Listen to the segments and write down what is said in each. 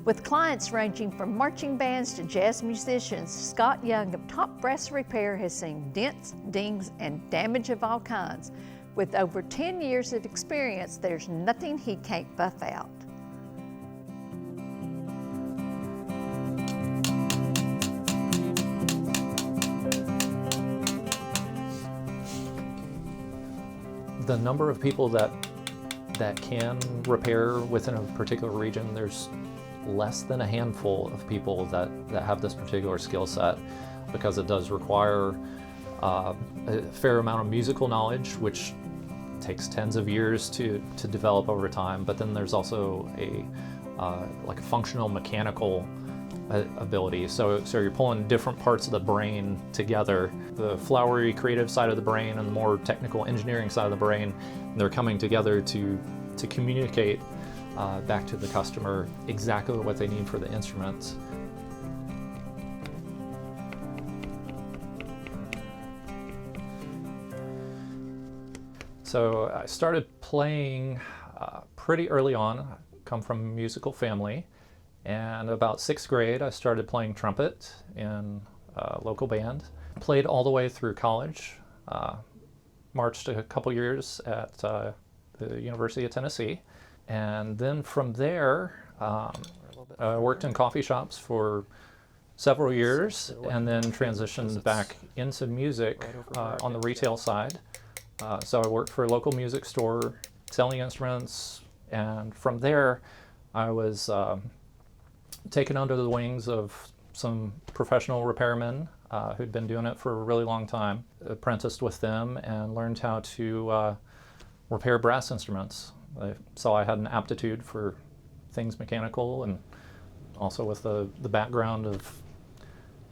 With clients ranging from marching bands to jazz musicians, Scott Young of Top Brass Repair has seen dents, dings, and damage of all kinds. With over 10 years of experience, there's nothing he can't buff out. The number of people that can repair within a particular region, there's less than a handful of people that have this particular skill set, because it does require a fair amount of musical knowledge, which takes tens of years to develop over time. But then there's also like a functional mechanical ability. So you're pulling different parts of the brain together. The flowery creative side of the brain and the more technical engineering side of the brain, they're coming together to communicate back to the customer exactly what they need for the instruments. So I started playing pretty early on. I come from a musical family, and about 6th grade I started playing trumpet in a local band. Played all the way through college, marched a couple years at the University of Tennessee, and then from there I worked in coffee shops for several years, and then transitioned back into music on the retail side. So I worked for a local music store selling instruments, and from there I was taken under the wings of some professional repairmen who'd been doing it for a really long time. Apprenticed with them and learned how to repair brass instruments. I saw I had an aptitude for things mechanical, and also with the background of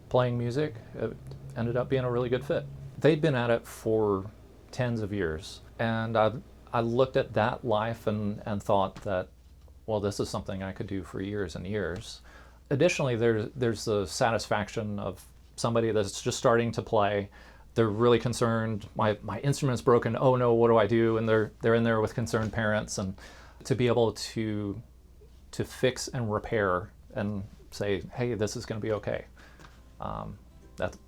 playing music, it ended up being a really good fit. They'd been at it for tens of years, and I looked at that life and thought that, well, this is something I could do for years and years. Additionally, there's the satisfaction of somebody that's just starting to play. They're really concerned, my instrument's broken, oh no, what do I do? And they're in there with concerned parents, and to be able to fix and repair and say, hey, this is going to be okay.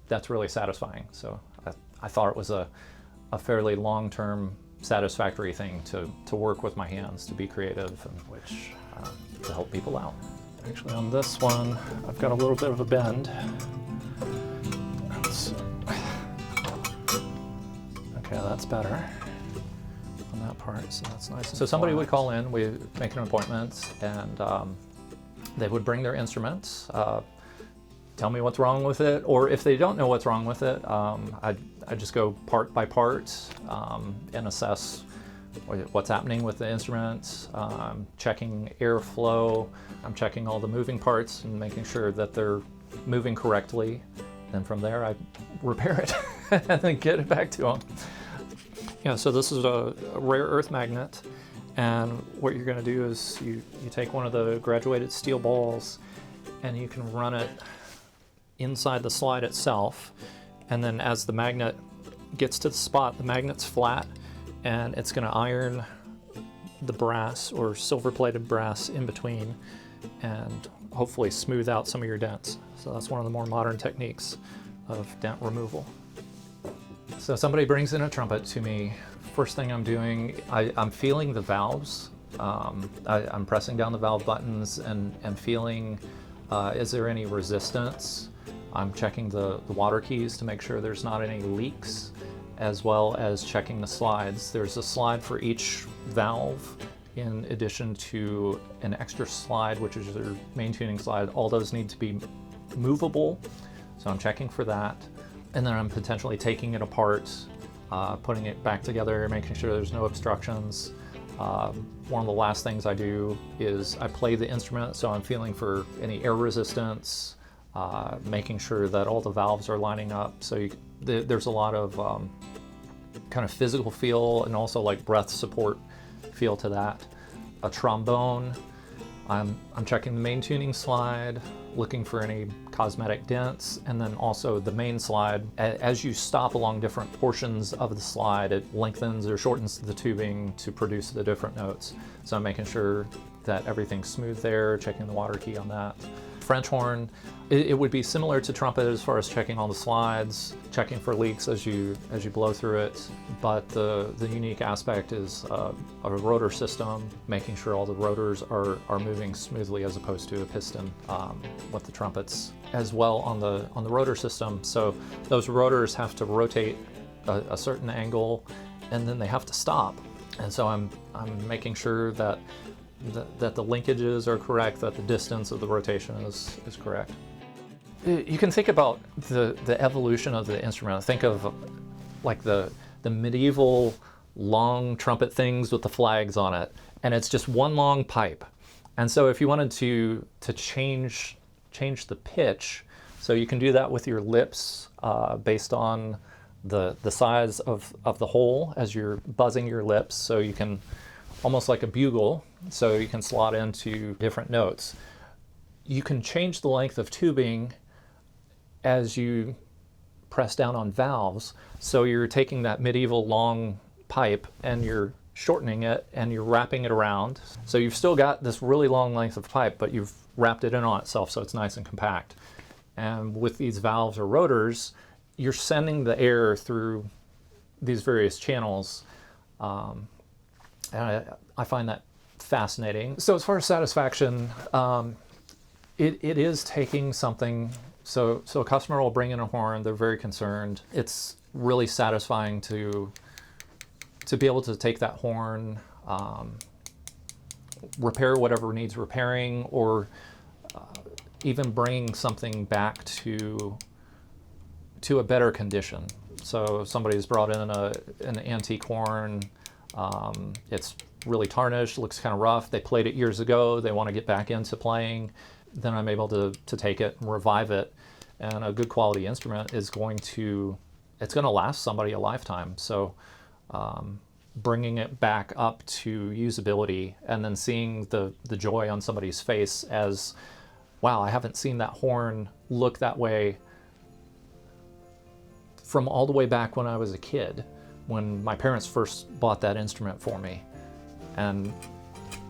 That's really satisfying. So I thought it was a fairly long-term satisfactory thing to work with my hands, to be creative, and which to help people out. Actually, on this one, I've got a little bit of a bend. Okay, that's better on that part, so that's nice. So somebody would call in, we make an appointment, and they would bring their instruments, tell me what's wrong with it, or if they don't know what's wrong with it, I just go part by part and assess what's happening with the instruments, checking airflow. I'm checking all the moving parts and making sure that they're moving correctly. Then from there, I repair it and then get it back to them. Yeah, so this is a rare earth magnet, and what you're going to do is you take one of the graduated steel balls and you can run it inside the slide itself, and then as the magnet gets to the spot, the magnet's flat, and it's going to iron the brass or silver-plated brass in between and hopefully smooth out some of your dents. So that's one of the more modern techniques of dent removal. So somebody brings in a trumpet to me. First thing I'm doing, I'm feeling the valves. I'm pressing down the valve buttons and feeling, is there any resistance? I'm checking the water keys to make sure there's not any leaks, as well as checking the slides. There's a slide for each valve, in addition to an extra slide, which is your main tuning slide. All those need to be movable, so I'm checking for that. And then I'm potentially taking it apart, putting it back together, making sure there's no obstructions. One of the last things I do is I play the instrument, so I'm feeling for any air resistance, making sure that all the valves are lining up. So there's a lot of kind of physical feel and also like breath support feel to that. A trombone, I'm checking the main tuning slide, looking for any cosmetic dents, and then also the main slide. As you stop along different portions of the slide, it lengthens or shortens the tubing to produce the different notes. So I'm making sure that everything's smooth there, checking the water key on that. French horn, it would be similar to trumpet as far as checking all the slides, checking for leaks as you blow through it, but the unique aspect is a rotor system, making sure all the rotors are moving smoothly as opposed to a piston with the trumpets. As well on the rotor system, so those rotors have to rotate a certain angle, and then they have to stop. And so I'm making sure that the linkages are correct, that the distance of the rotation is correct. You can think about the evolution of the instrument. Think of like the medieval long trumpet things with the flags on it, and it's just one long pipe. And so if you wanted to change the pitch, so you can do that with your lips based on the size of the hole as you're buzzing your lips, so you can, almost like a bugle, so you can slot into different notes. You can change the length of tubing as you press down on valves, so you're taking that medieval long pipe and you're shortening it and you're wrapping it around. So you've still got this really long length of pipe, but you've wrapped it in on itself so it's nice and compact. And with these valves or rotors, you're sending the air through these various channels. And I find that fascinating. So as far as satisfaction, it is taking something, so a customer will bring in a horn, they're very concerned. It's really satisfying to be able to take that horn, repair whatever needs repairing, or even bringing something back to a better condition. So somebody's brought in an antique horn, it's really tarnished, looks kind of rough, they played it years ago, they want to get back into playing, then I'm able to take it and revive it. And a good quality instrument is going to last somebody a lifetime. So bringing it back up to usability and then seeing the joy on somebody's face as, wow, I haven't seen that horn look that way from all the way back when I was a kid, when my parents first bought that instrument for me. And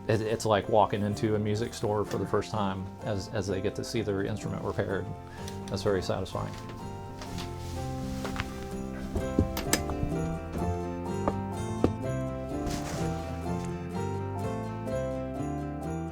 it's like walking into a music store for the first time as they get to see their instrument repaired. That's very satisfying.